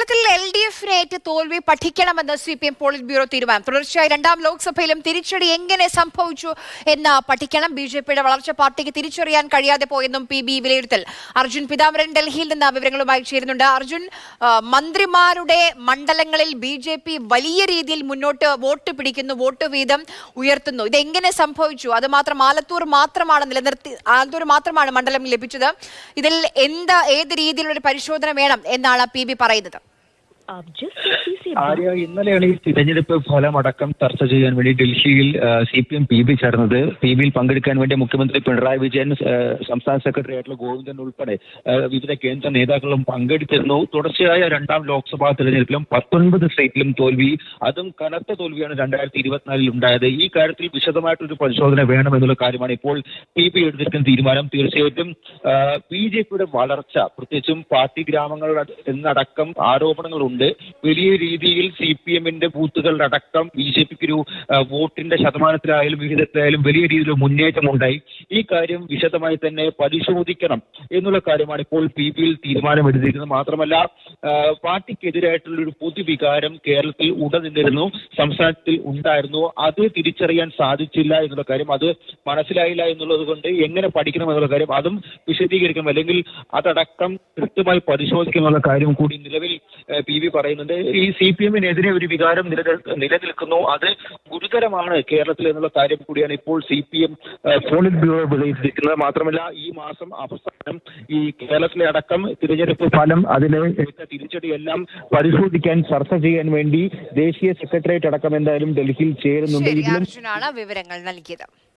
കേരളത്തിൽ LDF-നേറ്റ് തോൽവി പഠിക്കണമെന്ന് CPM പോളിറ്റ് ബ്യൂറോ തീരുമാനം. തുടർച്ചയായി രണ്ടാം ലോക്സഭയിലും തിരിച്ചടി എങ്ങനെ സംഭവിച്ചു എന്ന് പഠിക്കണം. BJPയുടെ വളർച്ച പാർട്ടിക്ക് തിരിച്ചറിയാൻ കഴിയാതെ പോയെന്നും PB വിലയിരുത്തൽ. അർജുൻ പിതാമരൻ ഡൽഹിയിൽ നിന്ന് വിവരങ്ങളുമായി ചേരുന്നുണ്ട്. അർജുൻ, മന്ത്രിമാരുടെ മണ്ഡലങ്ങളിൽ BJP വലിയ രീതിയിൽ മുന്നോട്ട് വോട്ട് പിടിക്കുന്നു, വോട്ട് വീതം ഉയർത്തുന്നു. ഇതെങ്ങനെ സംഭവിച്ചു? അത് മാത്രം ആലത്തൂർ മാത്രമാണ് മണ്ഡലം ലഭിച്ചത്. ഇതിൽ ഏത് രീതിയിലുള്ള പരിശോധന വേണം എന്നാണ് PB പറയുന്നത്? ആര്യ, ഇന്നലെയാണ് ഈ തിരഞ്ഞെടുപ്പ് ഫലമടക്കം ചർച്ച ചെയ്യാൻ വേണ്ടി ഡൽഹിയിൽ CPM PB ചേർന്നത്. PBയിൽ പങ്കെടുക്കാൻ വേണ്ടി മുഖ്യമന്ത്രി പിണറായി വിജയൻ, സംസ്ഥാന സെക്രട്ടറി ആയിട്ടുള്ള ഗോവിന്ദൻ ഉൾപ്പെടെ വിവിധ കേന്ദ്ര നേതാക്കളും പങ്കെടുത്തിരുന്നു. തുടർച്ചയായ രണ്ടാം ലോക്സഭാ തെരഞ്ഞെടുപ്പിലും 19 സീറ്റിലും തോൽവി, അതും കനത്ത തോൽവിയാണ് 2024 ഉണ്ടായത്. ഈ കാര്യത്തിൽ വിശദമായിട്ടൊരു പരിശോധന വേണമെന്നുള്ള കാര്യമാണ് ഇപ്പോൾ PB എടുത്തിരിക്കുന്ന തീരുമാനം. തീർച്ചയായിട്ടും BJPയുടെ വളർച്ച, പ്രത്യേകിച്ചും പാർട്ടി ഗ്രാമങ്ങൾ എന്നടക്കം ആരോപണങ്ങളുണ്ട്. വലിയ രീതിയിൽ CPM-ന്റെ ബൂത്തുകളുടെ അടക്കം BJPക്ക് ഒരു വോട്ടിന്റെ ശതമാനത്തിലായാലും വിഹിതത്തിലായാലും വലിയ രീതിയിൽ മുന്നേറ്റം ഉണ്ടായി. ഈ കാര്യം വിശദമായി തന്നെ പരിശോധിക്കണം എന്നുള്ള കാര്യമാണ് ഇപ്പോൾ PBയിൽ തീരുമാനമെടുത്തിരിക്കുന്നത്. മാത്രമല്ല, പാർട്ടിക്കെതിരായിട്ടുള്ള ഒരു പൊതുവികാരം കേരളത്തിൽ ഉടനിന്നിരുന്നു, സംസ്ഥാനത്തിൽ ഉണ്ടായിരുന്നു. അത് തിരിച്ചറിയാൻ സാധിച്ചില്ല എന്നുള്ള കാര്യം, അത് മനസ്സിലായില്ല എന്നുള്ളത് കൊണ്ട് എങ്ങനെ പഠിക്കണം എന്നുള്ള കാര്യം അതും വിശദീകരിക്കണം, അല്ലെങ്കിൽ അതടക്കം കൃത്യമായി പരിശോധിക്കണം എന്നുള്ള കാര്യം കൂടി നിലവിൽ PB പറയുന്നുണ്ട്. ഈ CPM-നെതിരെ ഒരു വികാരം നിലനിൽക്കുന്നു, അത് ഗുരുതരമാണ് കേരളത്തിൽ എന്നുള്ള കാര്യം കൂടിയാണ് ഇപ്പോൾ CPM പോളിറ്റ് ബ്യൂറോ വിലയിരുത്തിയിരിക്കുന്നത്. മാത്രമല്ല, ഈ മാസം അവസാനം ഈ കേരളത്തിലെ അടക്കം തിരഞ്ഞെടുപ്പ് ഫലം, അതിലെ തിരിച്ചടിയെല്ലാം പരിശോധിക്കാൻ, ചർച്ച ചെയ്യാൻ വേണ്ടി ദേശീയ സെക്രട്ടേറിയറ്റ് അടക്കം എന്തായാലും ഡൽഹിയിൽ ചേരുന്നുണ്ട്. വിവരങ്ങൾ നൽകിയത്.